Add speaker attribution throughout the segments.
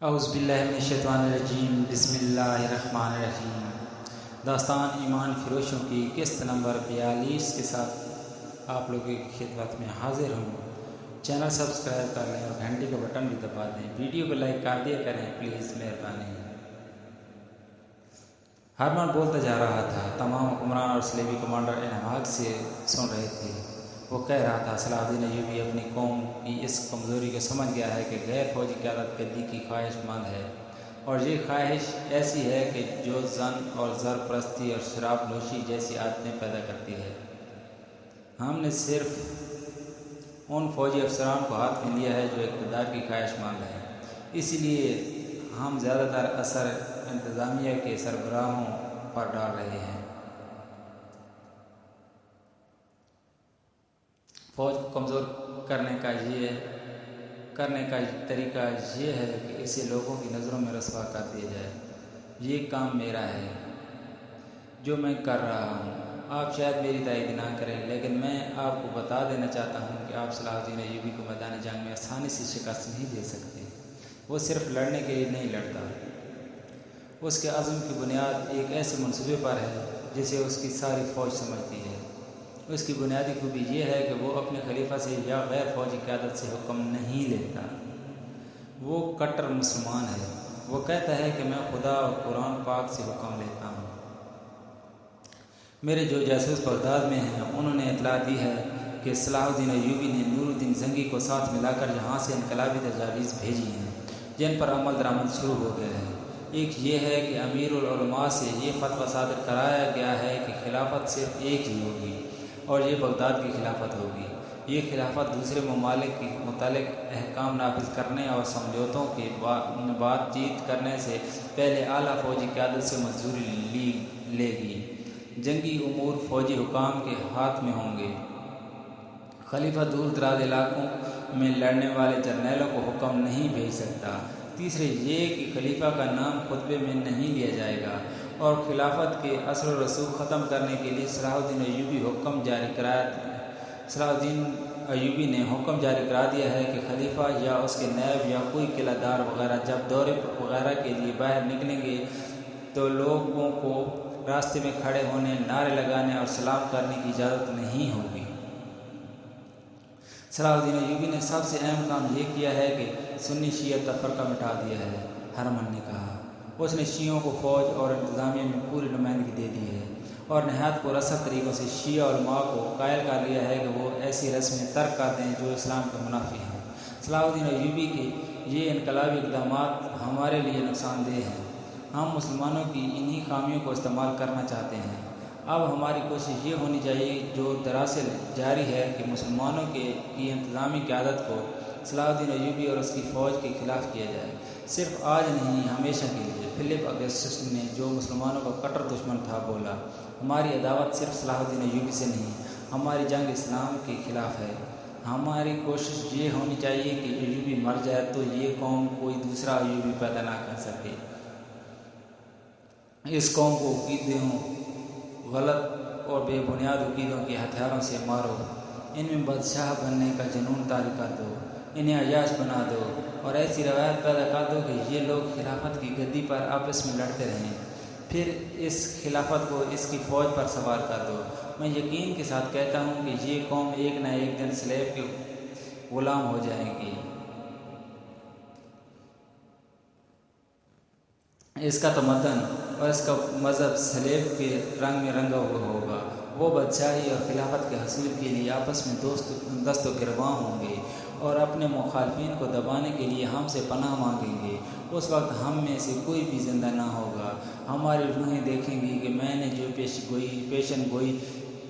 Speaker 1: اعوذ باللہ من الشیطان الرجیم، بسم اللہ الرحمن الرحیم۔ داستان ایمان فروشوں کی قسط نمبر 42 کے ساتھ آپ لوگوں کی خدمت میں حاضر ہوں۔ چینل سبسکرائب کر لیں اور گھنٹی کا بٹن بھی دبا دیں، ویڈیو کو لائک کر دیا کریں پلیز، مہربانی۔ ہرمن بولتا جا رہا تھا، تمام حکمران اور صلیبی کمانڈر انہماک سے سن رہے تھے۔ وہ کہہ رہا تھا، صلاح الدین ایوبی اپنی قوم کی اس کمزوری کو سمجھ گیا ہے کہ غیر فوجی قیادت گدی کی خواہش مند ہے، اور یہ خواہش ایسی ہے کہ جو زن اور زر پرستی اور شراب نوشی جیسی عادتیں پیدا کرتی ہے۔ ہم نے صرف ان فوجی افسران کو ہاتھ میں لیا ہے جو اقتدار کی خواہش مند ہیں، اسی لیے ہم زیادہ تر اثر انتظامیہ کے سربراہوں پر ڈال رہے ہیں۔ فوج کو کمزور کرنے کا طریقہ یہ ہے کہ اسے لوگوں کی نظروں میں رسوا کر دیا جائے۔ یہ کام میرا ہے جو میں کر رہا ہوں۔ آپ شاید میری تائید نہ کریں، لیکن میں آپ کو بتا دینا چاہتا ہوں کہ آپ صلاح الدین ایوبی کو میدان جنگ میں آسانی سے شکست نہیں دے سکتے۔ وہ صرف لڑنے کے لیے نہیں لڑتا، اس کے عزم کی بنیاد ایک ایسے منصوبے پر ہے جسے اس کی ساری فوج سمجھتی ہے۔ اس کی بنیادی خوبی یہ ہے کہ وہ اپنے خلیفہ سے یا غیر فوجی قیادت سے حکم نہیں لیتا۔ وہ کٹر مسلمان ہے۔ وہ کہتا ہے کہ میں خدا اور قرآن پاک سے حکم لیتا ہوں۔ میرے جو جاسوس بغداد میں ہیں انہوں نے اطلاع دی ہے کہ صلاح الدین ایوبی نے نور الدین زنگی کو ساتھ ملا کر یہاں سے انقلابی تجاویز بھیجی ہیں جن پر عمل درآمد شروع ہو گیا ہے۔ ایک یہ ہے کہ امیر العلماء سے یہ فتویٰ صادر کرایا گیا ہے کہ خلافت صرف ایک ہی ہوگی اور یہ بغداد کی خلافت ہوگی۔ یہ خلافت دوسرے ممالک کے متعلق احکام نافذ کرنے اور سمجھوتوں کی بات چیت کرنے سے پہلے اعلیٰ فوجی قیادت سے منظوری لے گی۔ جنگی امور فوجی حکام کے ہاتھ میں ہوں گے۔ خلیفہ دور دراز علاقوں میں لڑنے والے جرنیلوں کو حکم نہیں بھیج سکتا۔ تیسرے یہ کہ خلیفہ کا نام خطبے میں نہیں لیا جائے گا، اور خلافت کے اثر و رسوخ ختم کرنے کے لیے صلاح الدین ایوبی نے حکم جاری کرا دیا ہے کہ خلیفہ یا اس کے نائب یا کوئی قلعہ دار وغیرہ جب دورے وغیرہ کے لیے باہر نکلیں گے تو لوگوں کو راستے میں کھڑے ہونے، نعرے لگانے اور سلام کرنے کی اجازت نہیں ہوگی۔ صلاح الدین ایوبی نے سب سے اہم کام یہ کیا ہے کہ سنی شیعہ تفرقہ مٹا دیا ہے، ہرمن نے کہا۔ اس نے شیعوں کو فوج اور انتظامیہ میں پوری نمائندگی دے دی ہے، اور نہایت پراسرار طریقوں سے شیعہ علماء کو قائل کر لیا ہے کہ وہ ایسی رسمیں ترک کر دیں جو اسلام کے منافی ہیں۔ صلاح الدین ایوبی کے یہ انقلابی اقدامات ہمارے لیے نقصان دہ ہیں۔ ہم مسلمانوں کی انہی خامیوں کو استعمال کرنا چاہتے ہیں۔ اب ہماری کوشش یہ ہونی چاہیے جو دراصل جاری ہے کہ مسلمانوں کی انتظامی قیادت کو صلاح الدین ایوبی اور اس کی فوج کے خلاف کیا جائے، صرف آج نہیں ہمیشہ کے لیے۔ فلپ اگسٹس نے، جو مسلمانوں کا کٹر دشمن تھا، بولا، ہماری عداوت صرف صلاح الدین ایوبی سے نہیں، ہماری جنگ اسلام کے خلاف ہے۔ ہماری کوشش یہ ہونی چاہیے کہ ایوبی مر جائے تو یہ قوم کوئی دوسرا ایوبی پیدا نہ کر سکے۔ اس قوم کو عقیدوں، غلط اور بے بنیاد عقیدوں کے ہتھیاروں سے مارو، ان میں بادشاہ بننے کا جنون طاری کر دو، انہیں عیاش بنا دو، اور ایسی روایت پیدا کر دو کہ یہ لوگ خلافت کی گدی پر آپس میں لڑتے رہیں، پھر اس خلافت کو اس کی فوج پر سوار کر دو۔ میں یقین کے ساتھ کہتا ہوں کہ یہ قوم ایک نہ ایک دن صلیب کے غلام ہو جائے گی۔ اس کا تمدن اور اس کا مذہب صلیب کے رنگ میں رنگا ہوا ہوگا۔ وہ بادشاہی اور خلافت کے حصول کے لیے آپس میں دست و گرباں ہوں گے اور اپنے مخالفین کو دبانے کے لیے ہم سے پناہ مانگیں گے۔ اس وقت ہم میں سے کوئی بھی زندہ نہ ہوگا۔ ہماری روحیں دیکھیں گی کہ میں نے جو پیشن گوئی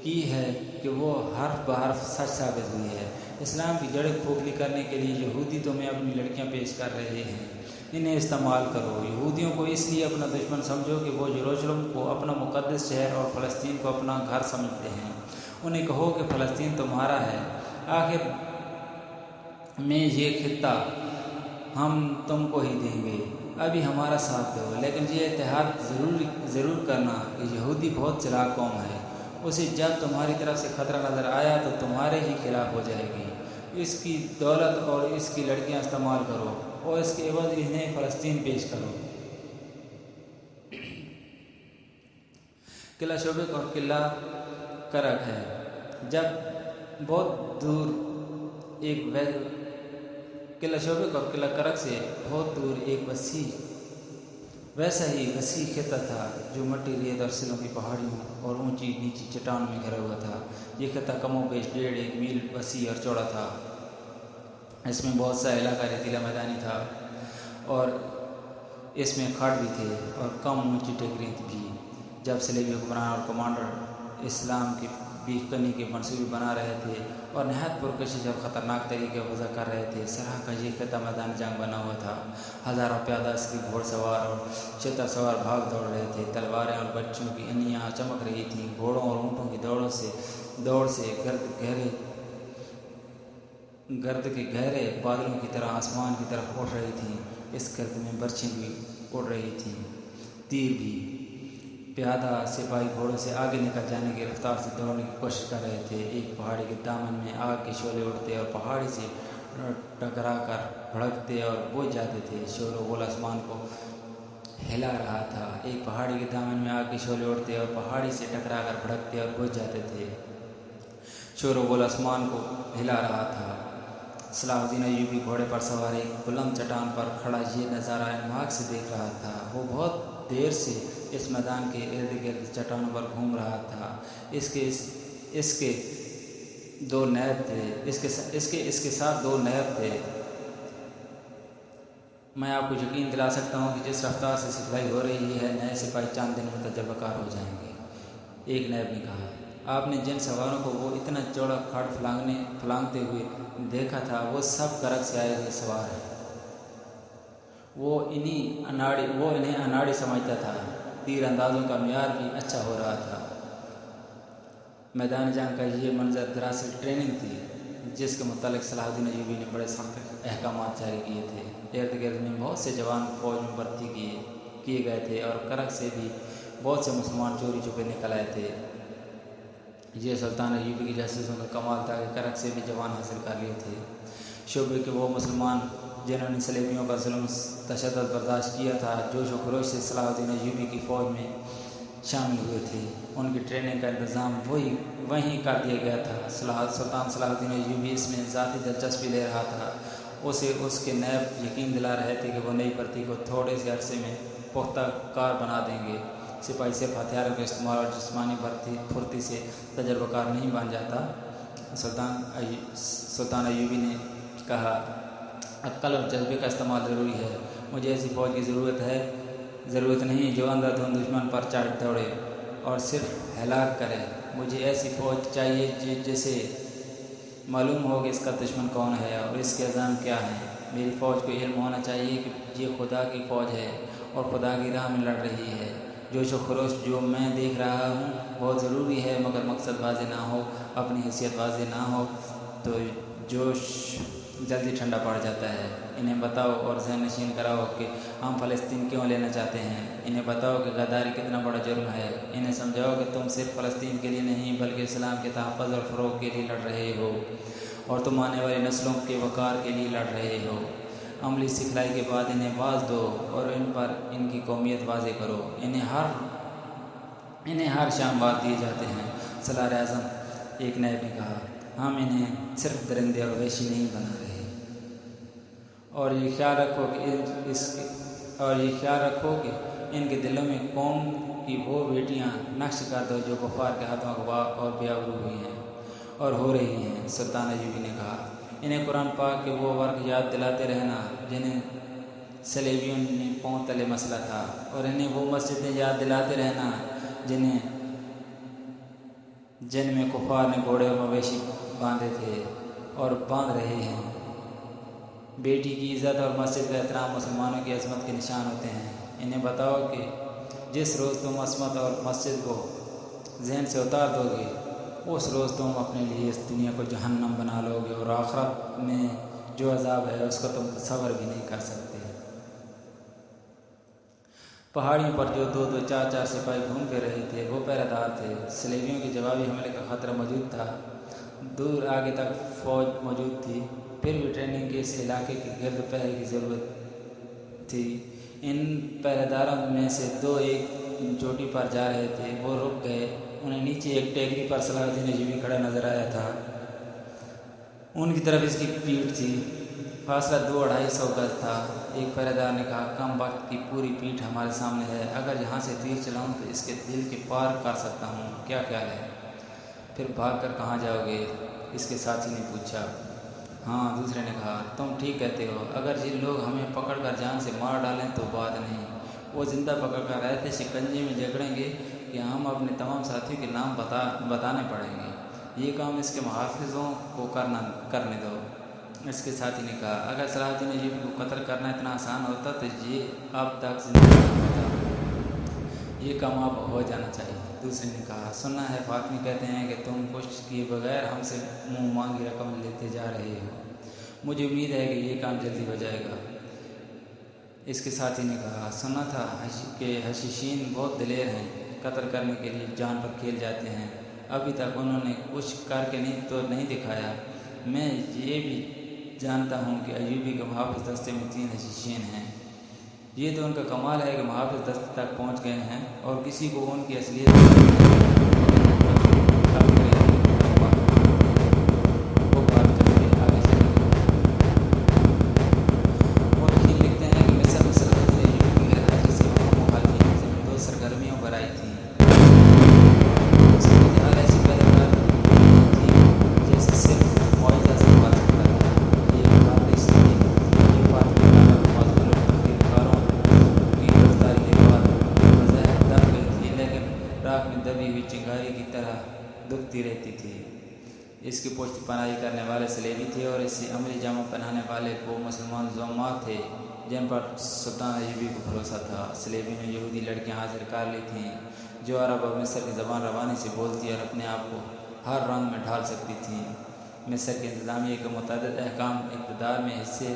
Speaker 1: کی ہے کہ وہ حرف بحرف سچ ثابت ہوئی ہے۔ اسلام کی جڑیں کھوکھلی کرنے کے لیے یہودی تمہیں اپنی لڑکیاں پیش کر رہے ہیں، انہیں استعمال کرو۔ یہودیوں کو اس لیے اپنا دشمن سمجھو کہ وہ یروشلم کو اپنا مقدس شہر اور فلسطین کو اپنا گھر سمجھتے ہیں۔ انہیں کہو کہ فلسطین تمہارا ہے، آخر میں یہ خطہ ہم تم کو ہی دیں گے، ابھی ہمارا ساتھ دو۔ لیکن یہ اتحاد ضرور کرنا کہ یہودی بہت چلاک قوم ہے، اسے جب تمہاری طرف سے خطرہ نظر آیا تو تمہارے ہی خلاف ہو جائے گی۔ اس کی دولت اور اس کی لڑکیاں استعمال کرو، اور اس کے عوض انہیں فلسطین پیش کرو۔ قلعہ شوبک اور قلعہ کرک ہے۔ جب بہت دور قلعہ شوبک اور قلعہ کرک سے بہت دور ایک ویسا ہی وسیع خطہ تھا جو مٹی، ریت اور سلوں کی پہاڑیوں اور اونچی نیچی چٹانوں میں گھرا ہوا تھا۔ یہ خطہ کم و بیش 1.5 میل وسیع اور چوڑا تھا۔ اس میں بہت سا علاقہ ریتیلا میدانی تھا اور اس میں کھاڑ بھی تھے اور کم اونچی ٹیکری بھی۔ جب صلیبی حکمران اور کمانڈر اسلام کی بیف کرنے کے منصوبے بنا رہے تھے اور نہایت پرکشش اور خطرناک طریقے وضع کر رہے تھے، سرح کا یہ خطہ میدان جنگ بنا ہوا تھا۔ ہزاروں پیادہ عسکری، گھوڑ سوار اور چتر سوار بھاگ دوڑ رہے تھے۔ تلواریں اور بچوں کی انیاں چمک رہی تھیں۔ گھوڑوں اور اونٹوں کی دوڑ سے گرد کے گہرے بادلوں کی طرح آسمان کی طرف اٹھ رہی تھیں۔ اس گرد میں برچیں بھی اڑ رہی تھیں، تیر بھی۔ پیادہ سپاہی گھوڑوں سے آگے نکل جانے کی رفتار سے دوڑنے کی کوشش کر رہے تھے۔ ایک پہاڑی کے دامن میں آگ کے شعلے اٹھتے اور پہاڑی سے ٹکرا کر بھڑکتے اور بجھ جاتے تھے۔ شور و غل آسمان کو ہلا رہا تھا۔ ایک پہاڑی کے دامن میں آگ کے شعلے اٹھتے اور پہاڑی سے ٹکرا کر بھڑکتے اور بجھ جاتے تھے۔ شور و غل آسمان کو ہلا رہا تھا۔ صلاح الدین ایوبی گھوڑے پر سوار ایک بلند چٹان پر کھڑا یہ نظارہ انبہاگ سے دیکھ رہا تھا۔ وہ بہت دیر سے اس میدان کے ارد گرد چٹانوں پر گھوم رہا تھا۔ اس کے دو نائب تھے۔ اس کے ساتھ 2 نائب تھے۔ میں آپ کو یقین دلا سکتا ہوں کہ جس رفتار سے سپاہی ہو رہی ہے، نئے سپاہی چند دن میں تجربہ کار ہو جائیں گے۔ ایک نائب نے کہا، آپ نے جن سواروں کو وہ اتنا چوڑا کھاڑ پھلانگتے ہوئے دیکھا تھا، وہ سب کرک سے آئے ہوئے سوار ہیں۔ وہ انہیں اناڑی سمجھتا تھا۔ تیر اندازوں کا معیار بھی اچھا ہو رہا تھا۔ میدان جنگ کا یہ منظر دراصل ٹریننگ تھی جس کے متعلق صلاح الدین ایوبی نے بڑے سخت احکامات جاری کیے تھے۔ ارد گرد میں بہت سے جوان فوج میں بھرتی کیے گئے تھے اور کرک سے بھی بہت سے مسلمان چوری چھپے نکل آئے تھے۔ یہ سلطان ایوبی کی جاسوسوں کا کمال تھا کہ کرک سے بھی جوان حاصل کر لیے تھے۔ شعبے کے وہ مسلمان جنہوں نے صلیبیوں کا ظلم تشدد برداشت کیا تھا، جوش و خروش سے صلاح الدین ایوبی کی فوج میں شامل ہوئے تھے، ان کی ٹریننگ کا انتظام وہیں کر دیا گیا تھا۔ سلطان صلاح الدین ایوبی اس میں ذاتی دلچسپی لے رہا تھا۔ اسے اس کے نائب یقین دلا رہے تھے کہ وہ نئی بھرتی کو تھوڑے سے عرصے میں پختہ کار بنا دیں گے۔ سپاہی صرف ہتھیاروں کے استعمال اور جسمانی پھرتی سے تجربہ کار نہیں بن جاتا۔ سلطان ایوبی نے کہا، عقل اور جذبے کا استعمال ضروری ہے۔ مجھے ایسی فوج کی ضرورت نہیں جو اندھا دھند دشمن پر چڑھ دوڑے اور صرف ہلاک کرے۔ مجھے ایسی فوج چاہیے جسے معلوم ہو کہ اس کا دشمن کون ہے اور اس کے عزائم کیا ہیں۔ میری فوج کو علم ہونا چاہیے کہ یہ خدا کی فوج ہے اور خدا کی راہ میں لڑ رہی ہے۔ جوش و خروش جو میں دیکھ رہا ہوں بہت ضروری ہے، مگر مقصد واضح نہ ہو، اپنی حیثیت واضح نہ ہو تو جوش جلدی ٹھنڈا پڑ جاتا ہے۔ انہیں بتاؤ اور ذہن نشین کراؤ کہ ہم فلسطین کیوں لینا چاہتے ہیں۔ انہیں بتاؤ کہ غداری کتنا بڑا جرم ہے۔ انہیں سمجھاؤ کہ تم صرف فلسطین کے لیے نہیں بلکہ اسلام کے تحفظ اور فروغ کے لیے لڑ رہے ہو اور تم آنے والی نسلوں کے وقار کے لیے لڑ رہے ہو۔ عملی سکھلائی کے بعد انہیں باز دو اور ان پر ان کی قومیت واضح کرو۔ انہیں ہر شام بات دیے جاتے ہیں۔ سالار اعظم ایک نائب نے کہا، ہم انہیں صرف درندے اور وحشی نہیں بنا رہے، اور یہ خیال رکھو کہ ان کے دلوں میں قوم کی وہ بیٹیاں نقش کر دو جو کفار کے ہاتھوں اغوا اور بے آبرو ہوئی ہیں اور ہو رہی ہیں۔ سلطان ایوبی نے کہا، انہیں قرآن پاک کے وہ ورق یاد دلاتے رہنا جنہیں صلیبیوں نے پاؤں تلے مسئلہ تھا، اور انہیں وہ مسجدیں یاد دلاتے رہنا جن میں کفار نے گھوڑے اور مویشی باندھے تھے اور باندھ رہے ہیں۔ بیٹی کی عزت اور مسجد کا احترام مسلمانوں کی عظمت کے نشان ہوتے ہیں۔ انہیں بتاؤ کہ جس روز تم عصمت اور مسجد کو ذہن سے اتار دو گے، اس روز تم اپنے لیے اس دنیا کو جہنم بنا لو گے اور آخرت میں جو عذاب ہے اس کو تم تصور بھی نہیں کر سکتے۔ پہاڑیوں پر جو 2-2 4-4 سپاہی گھوم پھر رہے تھے وہ پہرے دار تھے۔ صلیبیوں کے جوابی حملے کا خطرہ موجود تھا۔ دور آگے تک فوج موجود تھی، پھر بھی ٹریننگ کے اس علاقے کے گرد پہرے کی ضرورت تھی۔ ان پہرے داروں میں سے دو ایک چوٹی پر جا رہے تھے، وہ رک گئے۔ انہیں نیچے ایک ٹیکری پر صلاح الدین ایوبی کھڑا نظر آیا تھا، ان کی طرف اس کی پیٹھ تھی، فاصلہ 200-250 گز تھا۔ ایک پہرے دار نے کہا، کم وقت کی پوری پیٹھ ہمارے سامنے ہے، اگر یہاں سے تیر چلاؤں تو اس کے دل کے پار کر سکتا ہوں، کیا خیال ہے؟ پھر بھاگ کر کہاں جاؤ گے؟ اس کے ساتھی نے پوچھا۔ ہاں، دوسرے نے کہا، تم ٹھیک کہتے ہو، اگر یہ لوگ ہمیں پکڑ کر جان سے مار ڈالیں تو بات نہیں، وہ زندہ پکڑ کر ایسے شکنجے میں جکڑیں گے کہ ہم اپنے تمام ساتھیوں کے نام بتانے پڑیں گے، یہ کام اس کے محافظوں کو کرنے دو۔ اس کے ساتھی نے کہا، اگر صلاح الدین ایوبی کو قتل کرنا اتنا آسان ہوتا تو یہ اب تک زندہ نہیں ہوتا، یہ کام اب ہو جانا چاہیے۔ دوسرے نے کہا، سنا ہے فاطمی کہتے ہیں کہ تم کچھ کیے بغیر ہم سے منہ مانگی رقم لیتے جا رہے ہو، مجھے امید ہے کہ یہ کام جلدی ہو جائے گا۔ اس کے ساتھی نے کہا، سنا تھا کہ حشیشین بہت دلیر ہیں، قتل کرنے کے لیے جان پر کھیل جاتے ہیں، ابھی تک انہوں نے کچھ کر کے نہیں دکھایا۔ میں یہ بھی جانتا ہوں کہ ایوبی کے محافظ دستے میں 3 حشیشین ہیں، یہ تو ان کا کمال ہے کہ محافظ دستے تک پہنچ گئے ہیں اور کسی کو ان کی اصلیت دبی ہوئی چنگاری کی طرح دکھتی رہتی تھی۔ اس کی پشت پناہی کرنے والے سلیبی تھے اور اسے عملی جامہ پہنانے والے وہ مسلمان زعماء تھے جن پر سلطان ایوبی کو بھروسہ تھا۔ سلیبی نے یہودی لڑکیاں حاصل کر لی تھیں جو عرب اور مصر کی زبان روانی سے بولتی اور اپنے آپ کو ہر رنگ میں ڈھال سکتی تھیں۔ مصر کے انتظامیہ کے متعدد احکام اقتدار میں حصے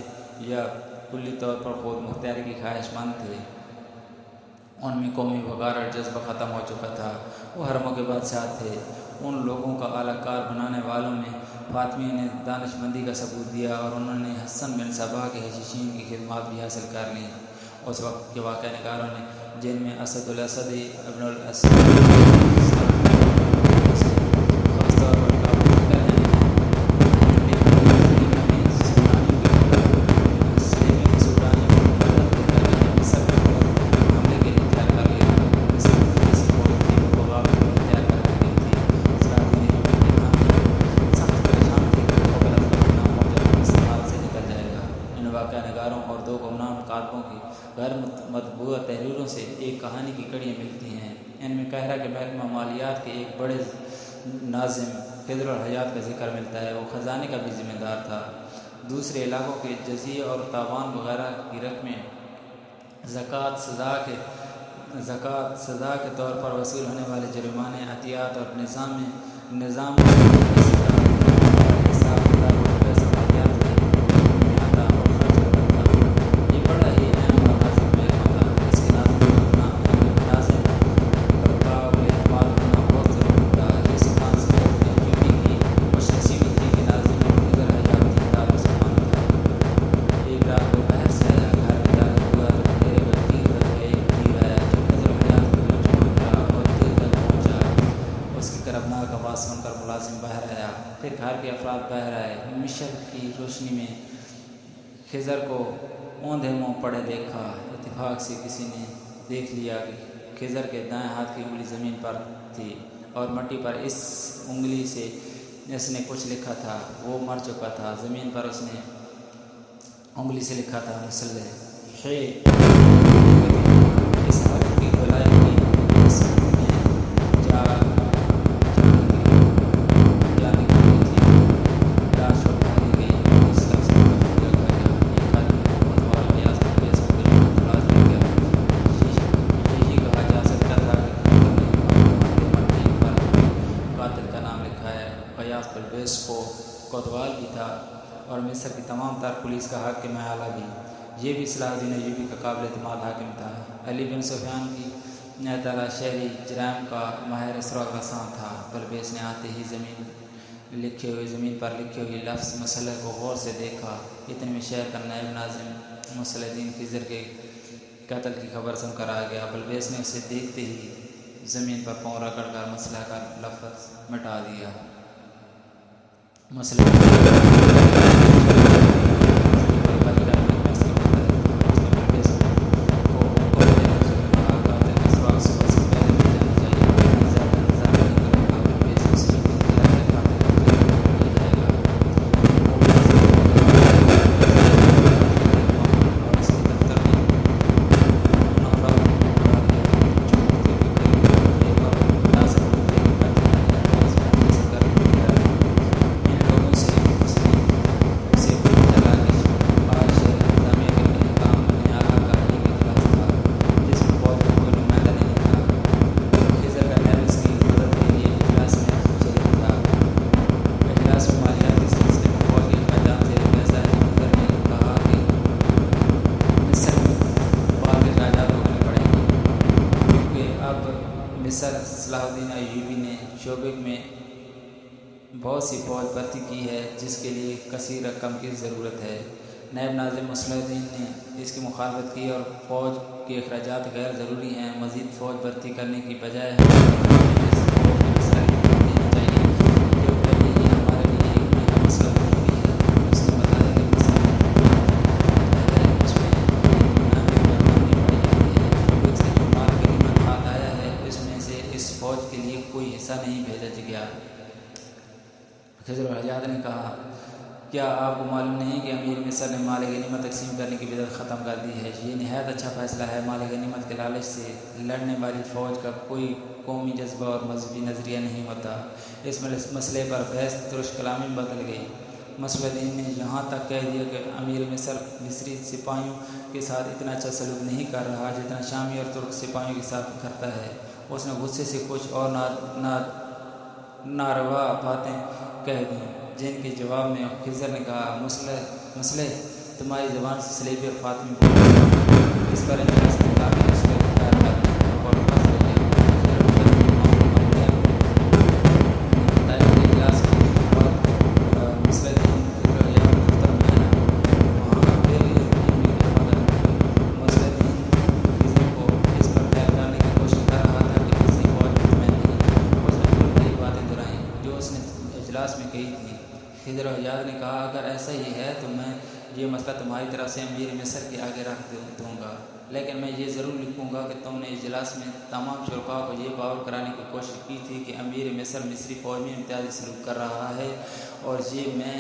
Speaker 1: یا کلی طور پر خود مختاری کی خواہش مند تھے، ان میں قومی وقار اور جذبہ ختم ہو چکا تھا، وہ حرموں کے بادشاہ تھے۔ ان لوگوں کا اعلیٰ کار بنانے والوں میں فاطمیہ نے دانش مندی کا ثبوت دیا اور انہوں نے حسن بن صبا کے حشیشین کی خدمات بھی حاصل کر لیں۔ اس وقت کے واقعہ نگاروں نے، جن میں اسد الاسد ابن الاسد خاص طور پر غیر مطبوعہ تحریروں سے ایک کہانی کی کڑیاں ملتی ہیں۔ ان میں قاہرہ کے محکمہ مالیات کے ایک بڑے ناظم خضر الحیات کا ذکر ملتا ہے، وہ خزانے کا بھی ذمہ دار تھا۔ دوسرے علاقوں کے جزیے اور تاوان وغیرہ کی رقمیں زکوٰۃ سزا کے طور پر وصول ہونے والے جرمانے، عطیات اور نظام سن کر ملازم باہر آیا، پھر گھر کے افراد باہر آئے۔ مشعل کی روشنی میں خضر کو اوندھے منہ پڑے دیکھا۔ اتفاق سے کسی نے دیکھ لیا کہ خضر کے دائیں ہاتھ کی انگلی زمین پر تھی اور مٹی پر اس انگلی سے اس نے کچھ لکھا تھا، وہ مر چکا تھا۔ زمین پر اس نے انگلی سے لکھا تھا، مسلح ہے۔ اس حرف کی گولائی کی اس میں جا کوتوال بھی تھا اور مصر کی تمام تر پولیس کا حاکم اعلیٰ بھی۔ یہ بھی صلاح الدین ایوبی کا قابل اعتماد حاکم تھا۔ علی بن سفیان کی تعالیٰ شہری جرائم کا ماہر سراغ رساں تھا۔ بلبیس نے آتے ہی زمین پر لکھے ہوئے لفظ مسلح کو غور سے دیکھا۔ اتنے میں شہر کا نائب ناظم مسلدین خضر کے قتل کی خبر سن کر آ گیا۔ بلبیس نے اسے دیکھتے ہی زمین پر پاؤں رگڑ کر مسلح کا لفظ مٹا دیا۔ مصر صلاح الدین ایوبی نے شوبک میں بہت سی فوج بھرتی کی ہے جس کے لیے کثیر رقم کی ضرورت ہے۔ نائب ناظم صلاح الدین نے اس کی مخالفت کی اور فوج کے اخراجات غیر ضروری ہیں، مزید فوج بھرتی کرنے کی بجائے کوئی حصہ نہیں بھیجا گیا۔ خضر الحجاج نے کہا، کیا آپ کو معلوم نہیں کہ امیر مصر نے مال غنیمت تقسیم کرنے کی بدعت ختم کر دی ہے؟ یہ نہایت اچھا فیصلہ ہے۔ مال غنیمت کے لالچ سے لڑنے والی فوج کا کوئی قومی جذبہ اور مذہبی نظریہ نہیں ہوتا۔ اس مسئلے پر بحث ترش کلامی بدل گئی۔ مسلدین نے یہاں تک کہہ دیا کہ امیر مصر مصری سپاہیوں کے ساتھ اتنا اچھا سلوک نہیں کر رہا جتنا شامی اور ترک سپاہیوں کے ساتھ کرتا ہے۔ اس نے غصے سے کچھ اور ناروا باتیں کہہ دیں جن کے جواب میں خضر نے کہا، مسلح تمہاری زبان سے صلیبی اور فاطمی بولو۔ اس پر اجلاس میں کافی رشتے اختیار کرنے اور پاس رہ گیا۔ اجلاس کے بعد مسلدین دفتر میں آیا۔ وہاں مسلدین خضر کو اس پر خیال کرنے کی کوشش کر رہا تھا کہ کسی فوج میں نہیں۔ اس نے کئی باتیں دہرائیں جو اس نے اجلاس میں کہی تھی۔ خضر الحجاج نے کہا، اگر ایسا ہی ہے تو میں یہ مسئلہ تمہاری طرف سے امیر مصر کے آگے رکھ دوں گا، لیکن میں یہ ضرور لکھوں گا کہ تم نے اجلاس میں تمام شرکاء کو یہ باور کرانے کی کوشش کی تھی کہ امیر مصر مصری فوج میں امتیازی سلوک کر رہا ہے، اور میں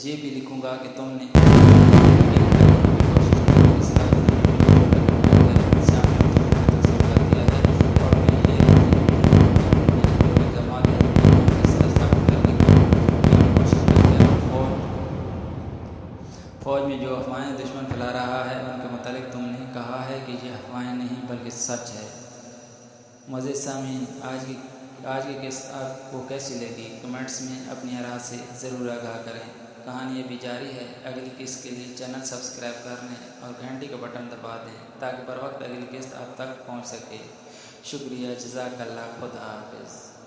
Speaker 1: یہ بھی لکھوں گا کہ تم نے فوج میں جو افواہیں دشمن پھیلا رہا ہے ان کے متعلق تم نے کہا ہے کہ یہ افواہیں نہیں بلکہ سچ ہے۔ معزز سامعین، آج کی قسط آپ کو کیسی لگی؟ کمنٹس میں اپنی آراء سے ضرور آگاہ کریں۔ کہانی ابھی جاری ہے۔ اگلی قسط کے لیے چینل سبسکرائب کر لیں اور گھنٹی کا بٹن دبا دیں تاکہ بر وقت اگلی قسط آپ تک پہنچ سکے۔ شکریہ، جزاک اللہ، خدا حافظ۔